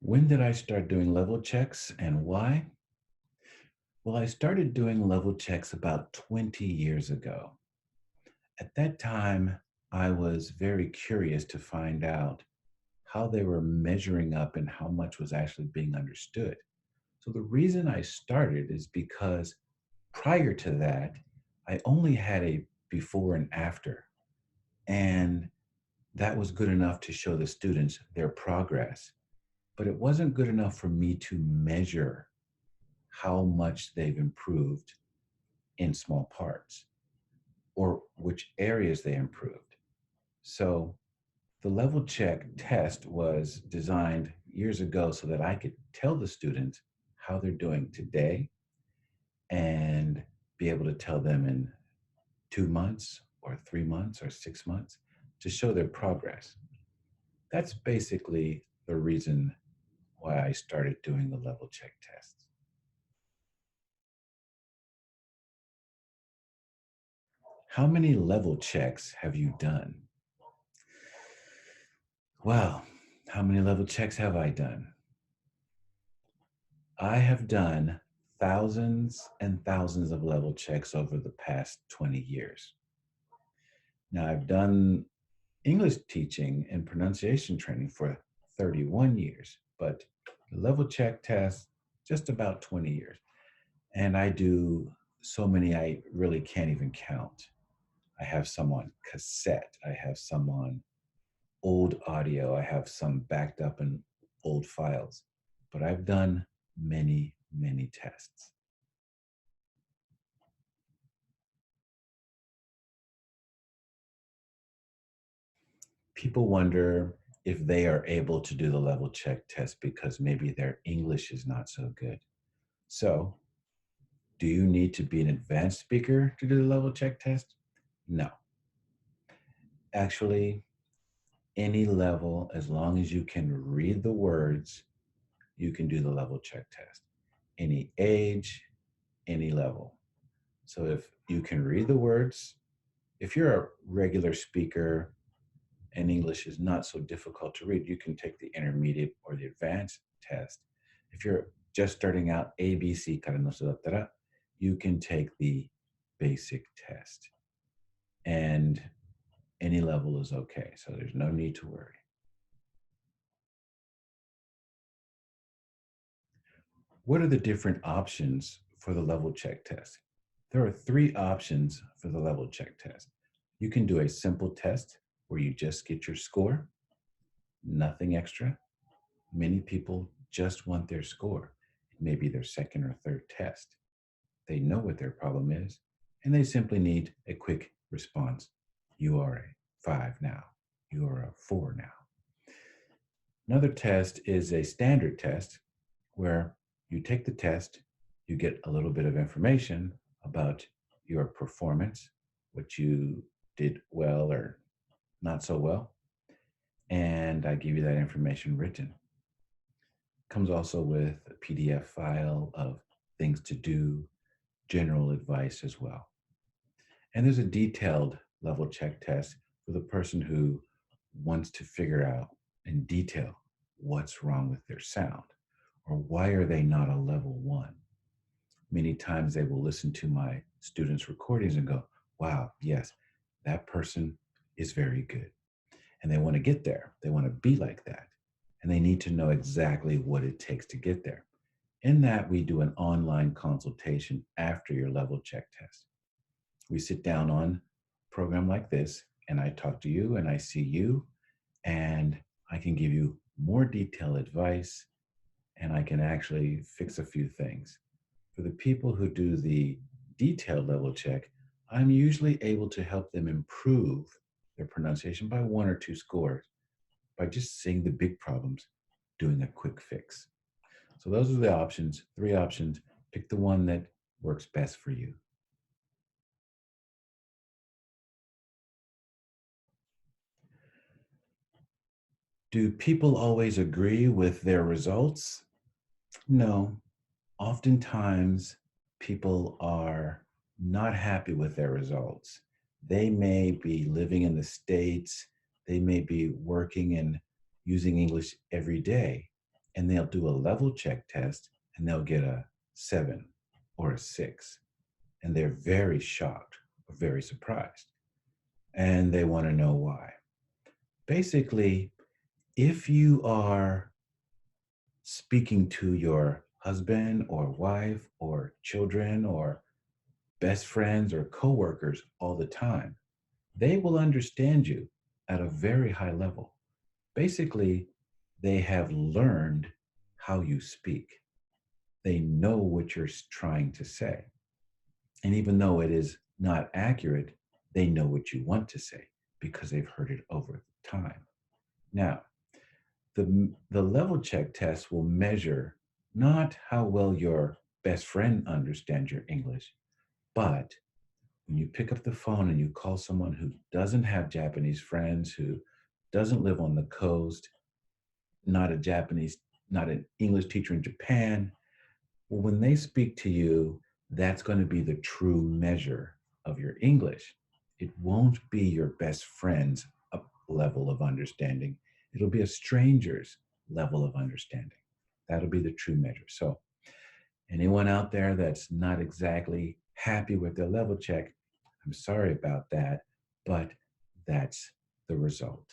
When did I start doing level checks and why? Well, I started doing level checks about 20 years ago. At that time, I was very curious to find out how they were measuring up and how much was actually being understood. So the reason I started is because prior to that, I only had a before and after, and that was good enough to show the students their progress. But it wasn't good enough for me to measure how much they've improved in small parts or which areas they improved. So the level check test was designed years ago so that I could tell the students how they're doing today and be able to tell them in 2 months or 3 months or 6 months to show their progress. That's basically the reason why I started doing the level check tests. How many level checks have you done? Well, how many level checks have I done? I have done thousands and thousands of level checks over the past 20 years. Now, I've done English teaching and pronunciation training for 31 years, but the level check test, just about 20 years. And I do so many I really can't even count. I have some on cassette, I have some on old audio, I have some backed up in old files, but I've done many, many tests. People wonder if they are able to do the level check test because maybe their English is not so good. So, do you need to be an advanced speaker to do the level check test? No. Actually, any level, as long as you can read the words, you can do the level check test. Any age, any level. So if you can read the words, if you're a regular speaker and English is not so difficult to read, you can take the intermediate or the advanced test. If you're just starting out, ABCからの人だったら, you can take the basic test. And any level is okay, so there's no need to worry. What are the different options for the level check test? There are 3 options for the level check test. You can do a simple test where you just get your score, nothing extra. Many people just want their score. It may be their second or third test. They know what their problem is, and they simply need a quick response. You are a 5 now. You are a 4 now. Another test is a standard test where you take the test, you get a little bit of information about your performance, what you did well or not so well, and I give you that information written. Comes also with a PDF file of things to do, general advice as well. And there's a detailed level check test for the person who wants to figure out in detail what's wrong with their sound or why are they not a level 1. Many times they will listen to my students' recordings and go, wow, yes, that person is very good. And they want to get there. They want to be like that. And they need to know exactly what it takes to get there. In that, we do an online consultation after your level check test. We sit down on a program like this, and I talk to you, and I see you, and I can give you more detailed advice, and I can actually fix a few things. For the people who do the detailed level check, I'm usually able to help them improve their pronunciation by 1 or 2 scores by just seeing the big problems, doing a quick fix. So those are the options, 3 options. Pick the one that works best for you. Do people always agree with their results? No. Oftentimes, people are not happy with their results. They may be living in the States, they may be working and using English every day, and they'll do a level check test and they'll get a 7 or a 6. And they're very shocked or very surprised. And they want to know why. Basically, if you are speaking to your husband or wife or children or best friends or coworkers all the time, they will understand you at a very high level. Basically, they have learned how you speak. They know what you're trying to say. And even though it is not accurate, they know what you want to say because they've heard it over time. Now, the level check test will measure not how well your best friend understands your English, but when you pick up the phone and you call someone who doesn't have Japanese friends, who doesn't live on the coast, not an English teacher in Japan, well, when they speak to you, that's going to be the true measure of your English. It won't be your best friend's level of understanding. It'll be a stranger's level of understanding. That'll be the true measure. So anyone out there that's not exactly happy with their level check, I'm sorry about that, but that's the result.